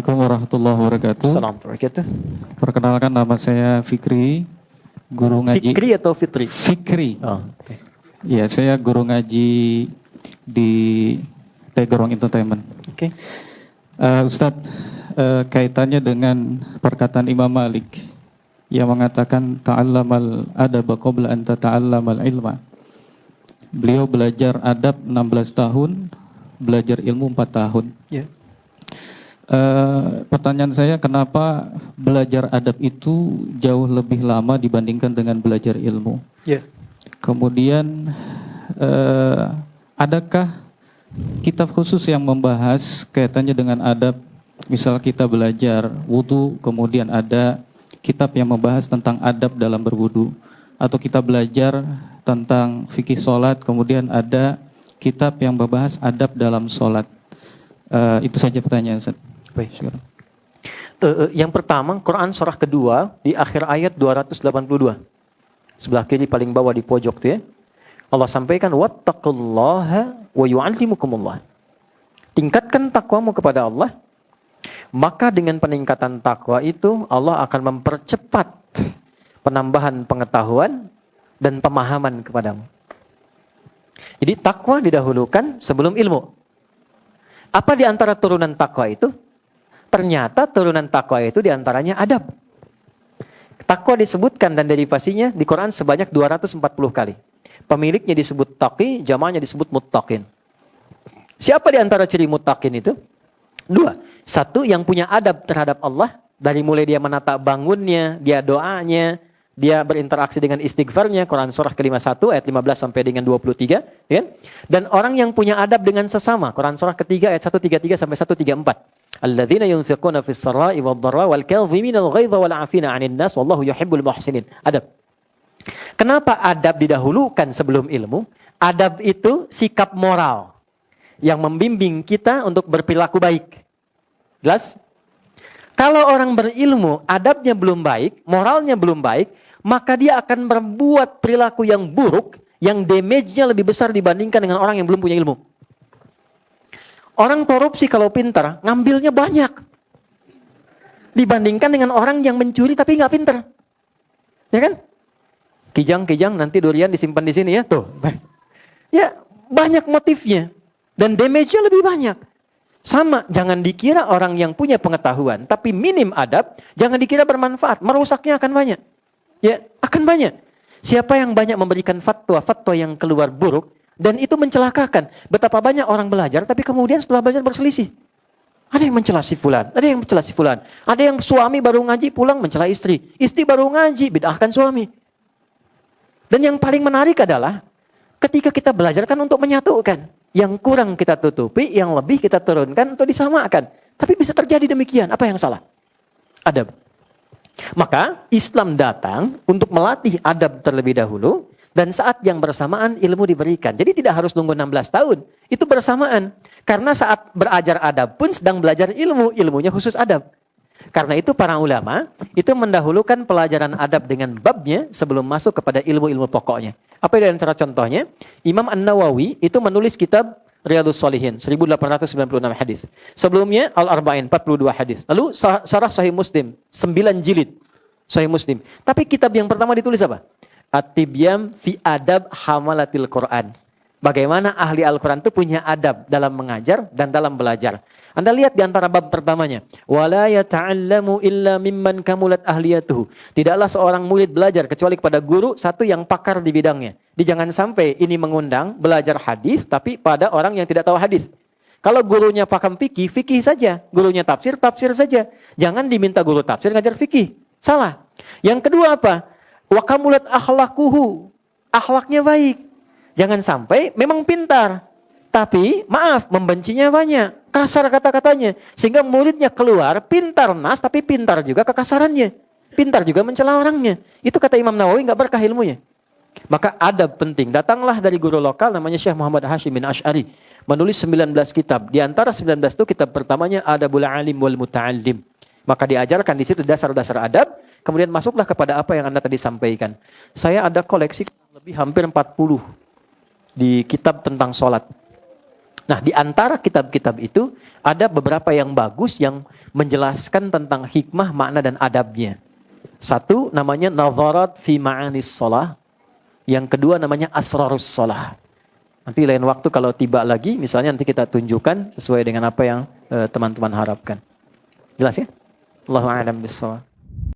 Assalamualaikum warahmatullahi wabarakatuh. Assalamualaikum warahmatullahi wabarakatuh. Perkenalkan, nama saya Fikri, guru ngaji. Fikri atau Fitri? Fikri. Oh, okay. Iya, saya guru ngaji di Tegerong Entertainment. Oke. Ustadz, kaitannya dengan perkataan Imam Malik yang mengatakan ta'allamal adaba qabla an tata'allamal ilma. Beliau belajar adab 16 tahun, belajar ilmu 4 tahun. Yeah. Pertanyaan saya, kenapa belajar adab itu jauh lebih lama dibandingkan dengan belajar ilmu? Yeah. Kemudian adakah kitab khusus yang membahas kaitannya dengan adab? Misal kita belajar wudu, kemudian ada kitab yang membahas tentang adab dalam berwudu. Atau kita belajar tentang fikih sholat, kemudian ada kitab yang membahas adab dalam sholat. Itu saja pertanyaan Ustaz. Baik. Yang pertama, Quran surah kedua di akhir ayat 282. Sebelah kiri paling bawah di pojok tuh ya. Allah sampaikan wattaqullaha wa yu'allimukumullah. Tingkatkan takwamu kepada Allah, maka dengan peningkatan takwa itu Allah akan mempercepat penambahan pengetahuan dan pemahaman kepadamu. Jadi takwa didahulukan sebelum ilmu. Apa di antara turunan takwa itu? Ternyata turunan takwa itu diantaranya adab. Takwa disebutkan dan derivasinya di Quran sebanyak 240 kali. Pemiliknya disebut taqi, jamaahnya disebut muttaqin. Siapa di antara ciri muttaqin itu? Dua. Satu, yang punya adab terhadap Allah. Dari mulai dia menata bangunnya, dia doanya, dia berinteraksi dengan istighfarnya. Quran surah ke-51 ayat 15 sampai dengan 23. Ya? Dan orang yang punya adab dengan sesama. Quran surah ketiga ayat 133 sampai 134. Alladzina yunfiquna fis sarai wad dharra wal kadhimina al ghaidha wal 'afina 'anil nas wallahu yuhibbul muhsinin. Adab. Kenapa adab didahulukan sebelum ilmu? Adab itu sikap moral yang membimbing kita untuk berperilaku baik. Jelas? Kalau orang berilmu, adabnya belum baik, moralnya belum baik, maka dia akan membuat perilaku yang buruk, yang damage-nya lebih besar dibandingkan dengan orang yang belum punya ilmu. Orang korupsi kalau pintar, ngambilnya banyak. Dibandingkan dengan orang yang mencuri tapi nggak pintar. Ya kan? Kijang-kijang nanti durian disimpan di sini ya. Tuh. Ya, banyak motifnya. Dan damage-nya lebih banyak. Sama, jangan dikira orang yang punya pengetahuan tapi minim adab, jangan dikira bermanfaat. Merusaknya akan banyak. Ya, akan banyak. Siapa yang banyak memberikan fatwa yang keluar buruk, dan itu mencelakakan. Betapa banyak orang belajar, tapi kemudian setelah belajar berselisih. Ada yang mencela si fulan, ada yang mencela si fulan. Ada yang suami baru ngaji pulang mencela istri. Istri baru ngaji, bid'ahkan suami. Dan yang paling menarik adalah, ketika kita belajar kan untuk menyatukan. Yang kurang kita tutupi, yang lebih kita turunkan untuk disamakan. Tapi bisa terjadi demikian, apa yang salah? Adab. Maka Islam datang untuk melatih adab terlebih dahulu. Dan saat yang bersamaan ilmu diberikan. Jadi tidak harus nunggu 16 tahun. Itu bersamaan. Karena saat berajar adab pun sedang belajar ilmu. Ilmunya khusus adab. Karena itu para ulama itu mendahulukan pelajaran adab dengan babnya sebelum masuk kepada ilmu-ilmu pokoknya. Apa di antara contohnya? Imam An-Nawawi itu menulis kitab Riyadhus Shalihin 1896 hadis. Sebelumnya Al-Arba'in 42 hadis. Lalu Syarah Sahih Muslim 9 jilid Sahih Muslim. Tapi kitab yang pertama ditulis apa? At-Tibyam fi adab hamalatil Quran. Bagaimana ahli Al-Quran itu punya adab dalam mengajar dan dalam belajar. Anda lihat di antara bab pertamanya. Wala yata'allamu illa mimman kamulat ahliyatuhu. Tidaklah seorang murid belajar kecuali kepada guru satu yang pakar di bidangnya. Jangan sampai ini mengundang belajar hadis tapi pada orang yang tidak tahu hadis. Kalau gurunya paham fikih, fikih saja. Gurunya tafsir, tafsir saja. Jangan diminta guru tafsir ngajar fikih. Salah. Yang kedua apa? Wa kamulat akhlaquhu. Akhlaknya baik. Jangan sampai memang pintar. Tapi maaf, membencinya banyak. Kasar kata-katanya. Sehingga muridnya keluar pintar nas tapi pintar juga kekasarannya. Pintar juga mencela orangnya. Itu kata Imam Nawawi nggak berkah ilmunya. Maka adab penting. Datanglah dari guru lokal namanya Syekh Muhammad Hashim bin Ash'ari. Menulis 19 kitab. Di antara 19 itu kitab pertamanya Adabul Alim wal Muta'allim. Maka diajarkan di situ dasar-dasar adab. Kemudian masuklah kepada apa yang Anda tadi sampaikan. Saya ada koleksi lebih hampir 40 di kitab tentang sholat. Nah, di antara kitab-kitab itu ada beberapa yang bagus yang menjelaskan tentang hikmah, makna dan adabnya. Satu namanya Nadharat fi Ma'anis Shalah. Yang kedua namanya Asrarus Shalah. Nanti lain waktu kalau tiba lagi, misalnya nanti kita tunjukkan sesuai dengan apa yang teman-teman harapkan. Jelas ya? Allahu a'lam bishawab.